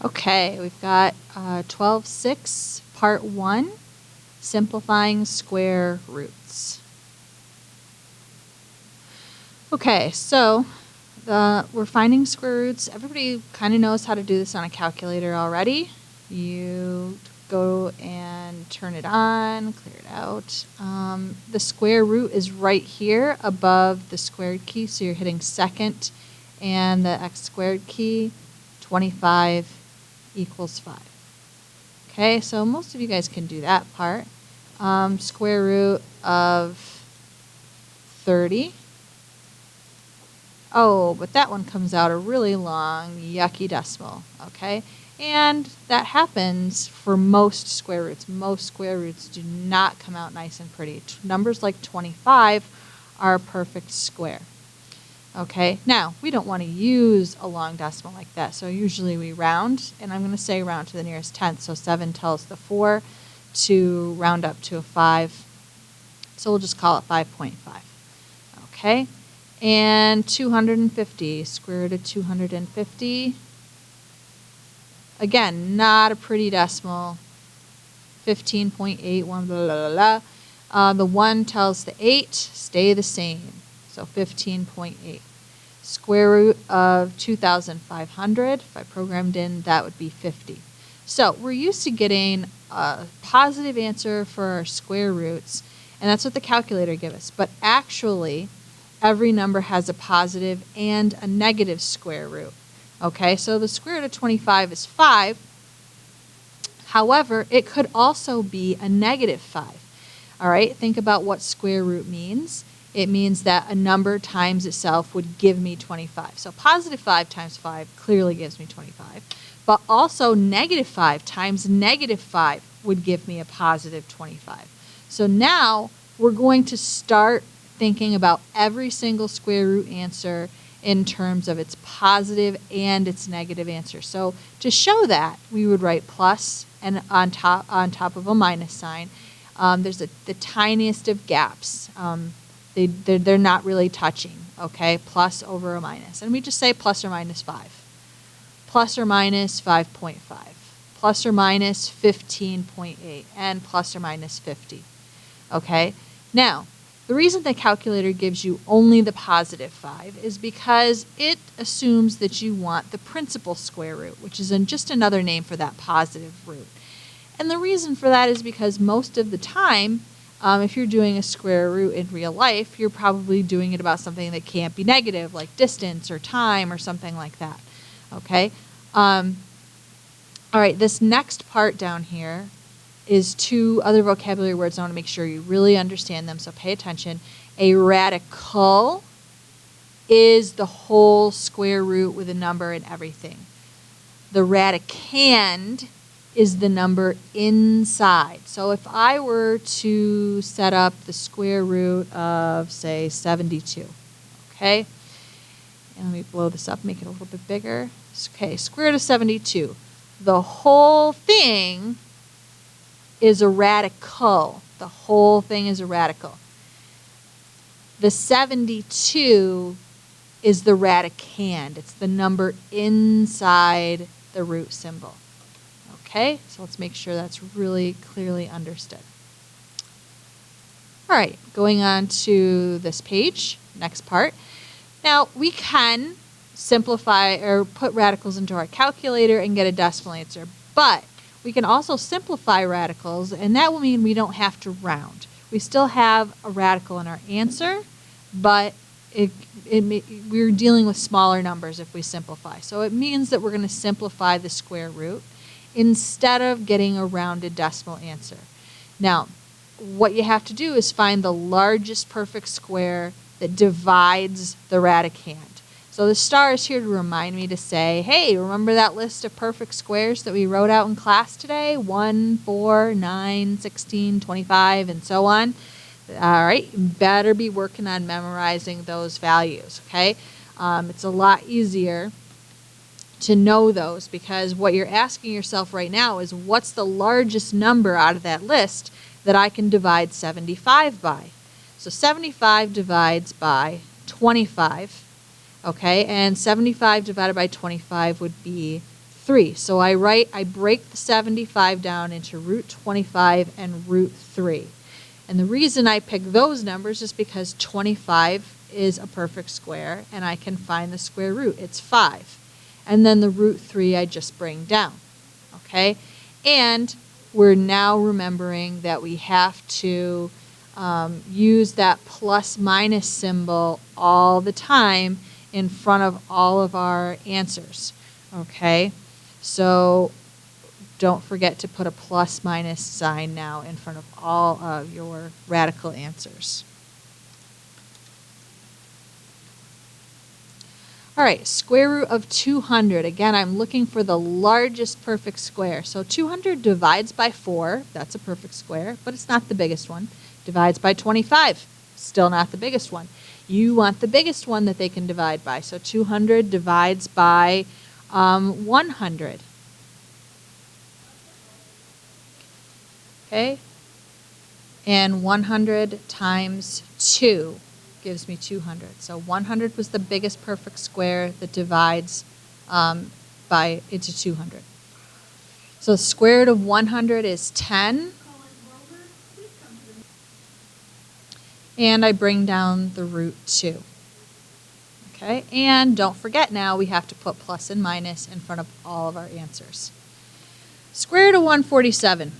Okay, we've got 12.6, Part 1, Simplifying Square Roots. Okay, so we're finding square roots. Everybody kind of knows how to do this on a calculator already. You go and turn it on, clear it out. The square root is right here above the squared key, so you're hitting second and the x squared key. 25 equals 5. Okay, so most of you guys can do that part. Square root of 30. Oh, but that one comes out a really long, yucky decimal, okay? And that happens for most square roots. Most square roots do not come out nice and pretty. Numbers like 25 are a perfect square. Okay, now we don't want to use a long decimal like that, so usually we round, and I'm going to say round to the nearest tenth, so 7 tells the 4 to round up to a 5, so we'll just call it 5.5. Okay, and 250, square root of 250, again, not a pretty decimal, 15.8, 1, blah, blah, blah, blah. The 1 tells the 8, stay the same. So 15.8. Square root of 2,500, if I programmed in, that would be 50. So we're used to getting a positive answer for our square roots, and that's what the calculator gives us. But actually, every number has a positive and a negative square root. Okay, so the square root of 25 is 5. However, it could also be a negative 5. All right, think about what square root means. It means that a number times itself would give me 25. So positive 5 times 5 clearly gives me 25. But also negative 5 times negative 5 would give me a positive 25. So now we're going to start thinking about every single square root answer in terms of its positive and its negative answer. So to show that, we would write plus and on top of a minus sign. There's the tiniest of gaps. They're not really touching, okay? Plus over a minus. And we just say plus or minus 5. Plus or minus 5.5. Plus or minus 15.8. And plus or minus 50. Okay? Now, the reason the calculator gives you only the positive 5 is because it assumes that you want the principal square root, which is just another name for that positive root. And the reason for that is because most of the time, if you're doing a square root in real life, you're probably doing it about something that can't be negative, like distance or time or something like that. Okay? All right, this next part down here is 2 other vocabulary words. I want to make sure you really understand them, so pay attention. A radical is the whole square root with a number and everything. The radicand is the number inside. So if I were to set up the square root of, say, 72, okay? And let me blow this up, make it a little bit bigger. Okay, square root of 72. The whole thing is a radical. The whole thing is a radical. The 72 is the radicand. It's the number inside the root symbol. Okay, so let's make sure that's really clearly understood. All right, going on to this page, next part. Now, we can simplify or put radicals into our calculator and get a decimal answer, but we can also simplify radicals, and that will mean we don't have to round. We still have a radical in our answer, but we're dealing with smaller numbers if we simplify. So it means that we're going to simplify the square root instead of getting a rounded decimal answer. Now, what you have to do is find the largest perfect square that divides the radicand. So the star is here to remind me to say, hey, remember that list of perfect squares that we wrote out in class today? 1, 4, 9, 16, 25, and so on. All right, you better be working on memorizing those values, okay? It's a lot easier to know those, because what you're asking yourself right now is what's the largest number out of that list that I can divide 75 by. So 75 divides by 25, okay, and 75 divided by 25 would be 3. So I break the 75 down into root 25 and root 3. And the reason I pick those numbers is because 25 is a perfect square, and I can find the square root. It's 5. And then the root 3 I just bring down. Okay? And we're now remembering that we have to use that plus minus symbol all the time in front of all of our answers. Okay? So don't forget to put a plus minus sign now in front of all of your radical answers. All right, square root of 200. Again, I'm looking for the largest perfect square. So 200 divides by 4. That's a perfect square, but it's not the biggest one. Divides by 25. Still not the biggest one. You want the biggest one that they can divide by. So 200 divides by 100. Okay? And 100 times 2 gives me 200. So 100 was the biggest perfect square that divides into 200. So the square root of 100 is 10. And I bring down the root 2. Okay, and don't forget now we have to put plus and minus in front of all of our answers. Square root of 147.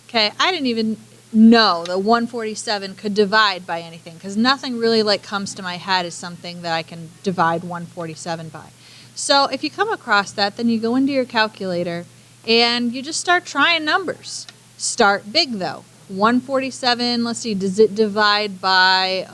Okay, I didn't even know that 147 could divide by anything because nothing really comes to my head as something that I can divide 147 by. So if you come across that, then you go into your calculator and you just start trying numbers. Start big though. 147, let's see, does it divide by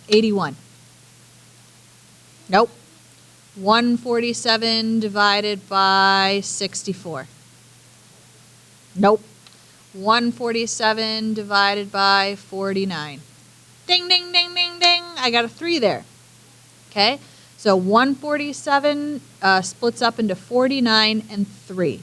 81? Nope. 147 divided by 64. Nope. 147 divided by 49. Ding, ding, ding, ding, ding. I got a 3 there. Okay? So 147 splits up into 49 and 3.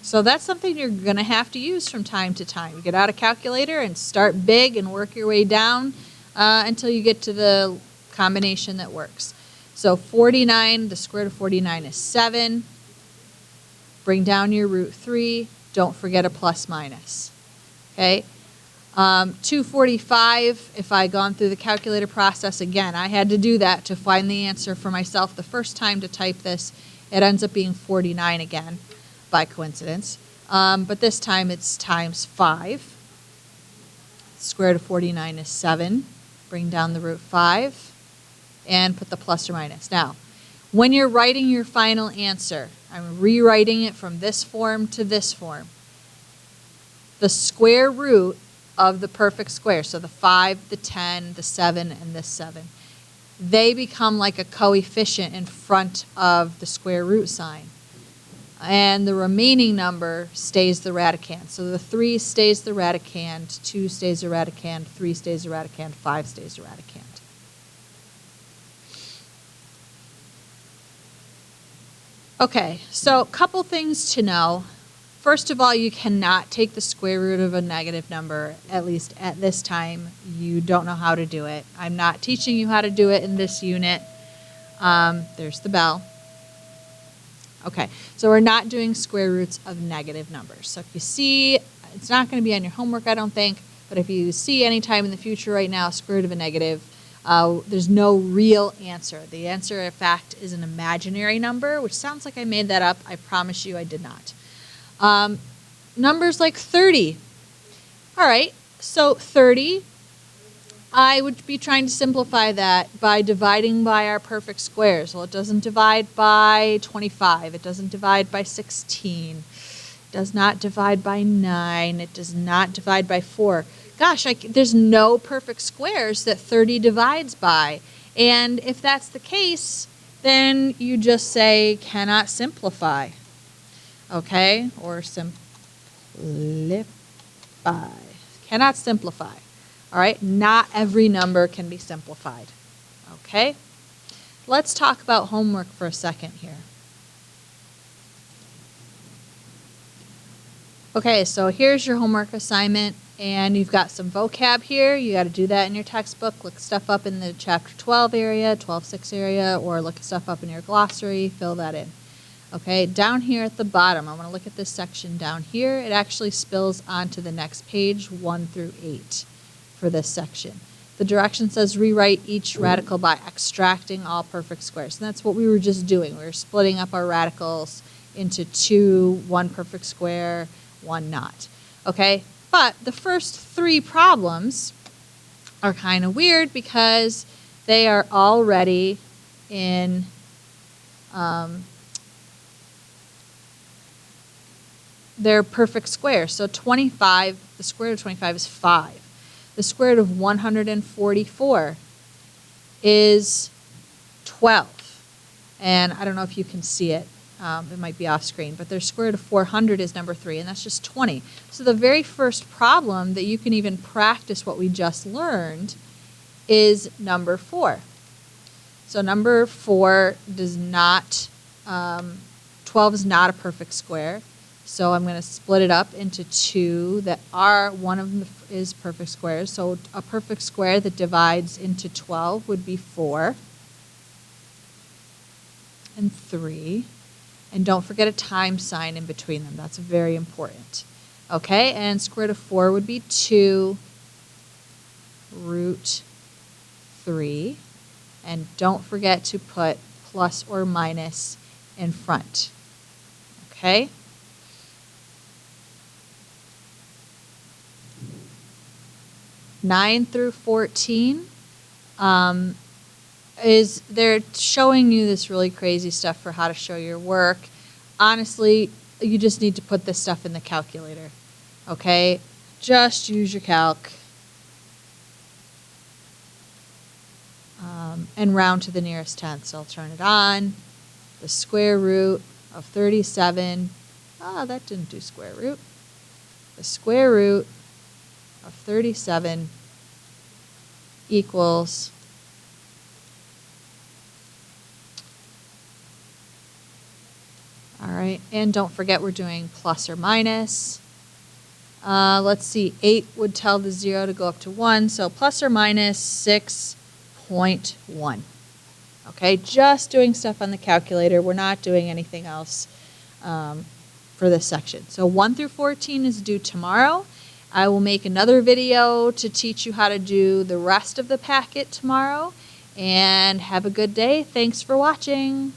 So that's something you're going to have to use from time to time. You get out a calculator and start big and work your way down until you get to the combination that works. So 49, the square root of 49 is 7. Bring down your root 3. Don't forget a plus minus. Okay? 245, if I gone through the calculator process again, I had to do that to find the answer for myself the first time to type this. It ends up being 49 again by coincidence. But this time it's times 5. Square root of 49 is 7. Bring down the root 5 and put the plus or minus. Now, when you're writing your final answer, I'm rewriting it from this form to this form. The square root of the perfect square, so the 5, the 10, the 7, and this 7, they become like a coefficient in front of the square root sign. And the remaining number stays the radicand. So the 3 stays the radicand, 2 stays the radicand, 3 stays the radicand, 5 stays the radicand. Okay, so a couple things to know. First of all, you cannot take the square root of a negative number, at least at this time. You don't know how to do it. I'm not teaching you how to do it in this unit. There's the bell. Okay, so we're not doing square roots of negative numbers. So if you see, it's not going to be on your homework, I don't think, but if you see any time in the future right now, square root of a negative, there's no real answer. The answer, in fact, is an imaginary number, which sounds like I made that up. I promise you I did not. Numbers like 30. All right, so 30, I would be trying to simplify that by dividing by our perfect squares. Well, it doesn't divide by 25. It doesn't divide by 16. It does not divide by 9. It does not divide by 4. Gosh, there's no perfect squares that 30 divides by. And if that's the case, then you just say cannot simplify. Okay? Or simplify. Cannot simplify. All right? Not every number can be simplified. Okay? Let's talk about homework for a second here. Okay, so here's your homework assignment, and you've got some vocab here. You got to do that in your textbook. Look stuff up in the chapter 12 area, 12.6 area, or look stuff up in your glossary. Fill that in. Okay, down here at the bottom, I want to look at this section down here. It actually spills onto the next page, 1 through 8, for this section. The direction says rewrite each radical by extracting all perfect squares. And that's what we were just doing. We were splitting up our radicals into 2, 1 perfect square, 1 not. Okay, but the first 3 problems are kind of weird because they are already in they're perfect squares. So 25, the square root of 25 is 5. The square root of 144 is 12. And I don't know if you can see it. It might be off screen. But their square root of 400 is number 3, and that's just 20. So the very first problem that you can even practice what we just learned is number 4. So number 4 does not, 12 is not a perfect square. So I'm going to split it up into 2 that are, one of them is perfect squares. So a perfect square that divides into 12 would be 4 and 3. And don't forget a times sign in between them. That's very important. Okay, and square root of 4 would be 2 root 3. And don't forget to put plus or minus in front. Okay? Nine through 14 is they're showing you this really crazy stuff for how to show your work. Honestly, you just need to put this stuff in the calculator. Okay? Just use your calc and round to the nearest tenth. So I'll turn it on. The square root of 37. That didn't do square root. The square root of 37 equals all right, and don't forget we're doing plus or minus. Let's see, 8 would tell the 0 to go up to 1, so plus or minus 6.1. Okay, just doing stuff on the calculator. We're not doing anything else for this section. So 1 through 14 is due tomorrow. I will make another video to teach you how to do the rest of the packet tomorrow. And have a good day. Thanks for watching.